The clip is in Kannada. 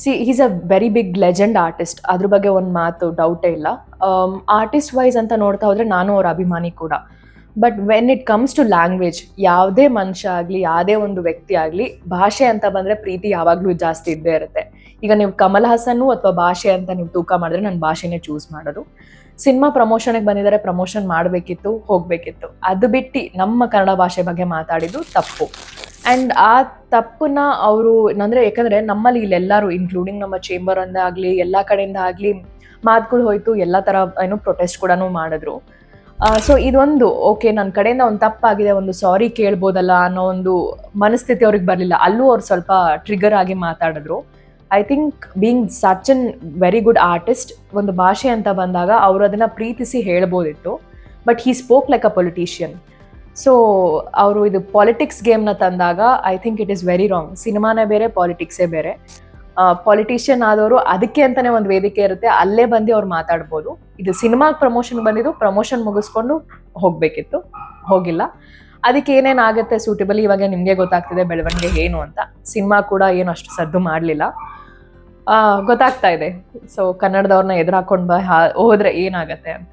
C is a very big legend artist, ಅದ್ರ ಬಗ್ಗೆ ಒಂದು ಮಾತು ಡೌಟೇ ಇಲ್ಲ. ಆರ್ಟಿಸ್ಟ್ ವೈಸ್ ಅಂತ ನೋಡ್ತಾ ಹೋದ್ರೆ ನಾನು ಅವ್ರ ಅಭಿಮಾನಿ ಕೂಡ. But when it comes to language, ಯಾವುದೇ ಮನುಷ್ಯ ಆಗಲಿ ಯಾವುದೇ ಒಂದು ವ್ಯಕ್ತಿ ಆಗಲಿ, ಭಾಷೆ ಅಂತ ಬಂದರೆ ಪ್ರೀತಿ ಯಾವಾಗಲೂ ಜಾಸ್ತಿ ಇದ್ದೇ ಇರುತ್ತೆ. ಈಗ ನೀವು ಕಮಲ್ ಹಾಸನ್ನು ಅಥವಾ ಭಾಷೆ ಅಂತ ನೀವು ತೂಕ ಮಾಡಿದ್ರೆ ನಾನು ಭಾಷೆನೇ ಚೂಸ್ ಮಾಡೋದು. ಸಿನಿಮಾ ಪ್ರಮೋಷನ್ಗೆ ಬಂದಿದ್ದಾರೆ, ಪ್ರಮೋಷನ್ ಮಾಡಬೇಕಿತ್ತು, ಹೋಗಬೇಕಿತ್ತು. ಅದು ಬಿಟ್ಟು ನಮ್ಮ ಕನ್ನಡ ಭಾಷೆ ಬಗ್ಗೆ ಮಾತಾಡಿದ್ದು ತಪ್ಪು. ಆ್ಯಂಡ್ ಆ ತಪ್ಪನ್ನ ಅವರು ಅಂದರೆ, ಯಾಕಂದರೆ ನಮ್ಮಲ್ಲಿ ಇಲ್ಲೆಲ್ಲರೂ ಇನ್ಕ್ಲೂಡಿಂಗ್ ನಮ್ಮ ಚೇಂಬರಿಂದ ಆಗಲಿ ಎಲ್ಲ ಕಡೆಯಿಂದ ಆಗಲಿ ಮಾತುಗಳು ಹೋಯ್ತು, ಎಲ್ಲ ಥರ ಏನೋ ಪ್ರೊಟೆಸ್ಟ್ ಕೂಡ ಮಾಡಿದ್ರು. ಸೊ ಇದೊಂದು ಓಕೆ, ನನ್ನ ಕಡೆಯಿಂದ ಒಂದು ತಪ್ಪಾಗಿದೆ, ಒಂದು ಸಾರಿ ಕೇಳ್ಬೋದಲ್ಲ ಅನ್ನೋ ಒಂದು ಮನಸ್ಥಿತಿ ಅವ್ರಿಗೆ ಬರಲಿಲ್ಲ. ಅಲ್ಲೂ ಅವ್ರು ಸ್ವಲ್ಪ ಟ್ರಿಗರ್ ಆಗಿ ಮಾತಾಡಿದ್ರು. I think being such an very good artist, ಒಂದು ಭಾಷೆ ಅಂತ ಬಂದಾಗ ಅವರು ಅದನ್ನು ಪ್ರೀತಿಸಿ ಹೇಳ್ಬೋದಿತ್ತು. But he spoke like a politician. So ಅವರು ಇದು ಪಾಲಿಟಿಕ್ಸ್ ಗೇಮ್ನ ತಂದಾಗ I think it is very wrong. ಸಿನಿಮಾನೇ ಬೇರೆ, ಪಾಲಿಟಿಕ್ಸೇ ಬೇರೆ. ಪಾಲಿಟಿಷಿಯನ್ ಆದವರು ಅದಕ್ಕೆ ಅಂತಲೇ ಒಂದು ವೇದಿಕೆ ಇರುತ್ತೆ, ಅಲ್ಲೇ ಬಂದು ಅವ್ರು ಮಾತಾಡ್ಬೋದು. ಇದು ಸಿನಿಮಾಗೆ ಪ್ರಮೋಷನ್ ಬಂದಿದ್ದು, ಪ್ರಮೋಷನ್ ಮುಗಿಸ್ಕೊಂಡು ಹೋಗಬೇಕಿತ್ತು, ಹೋಗಿಲ್ಲ. ಅದಕ್ಕೆ ಏನೇನಾಗುತ್ತೆ ಸೂಟಬಲ್ ಇವಾಗ ನಿಮಗೆ ಗೊತ್ತಾಗ್ತಿದೆ ಬೆಳವಣಿಗೆ ಏನು ಅಂತ. ಸಿನಿಮಾ ಕೂಡ ಏನು ಅಷ್ಟು ಸದ್ದು ಮಾಡಲಿಲ್ಲ, ಗೊತ್ತಾಗ್ತಾ ಇದೆ. ಸೊ ಕನ್ನಡದವ್ರನ್ನ ಎದುರಾಕೊಂಡು ಹೋದ್ರೆ ಏನಾಗತ್ತೆ ಅಂತ.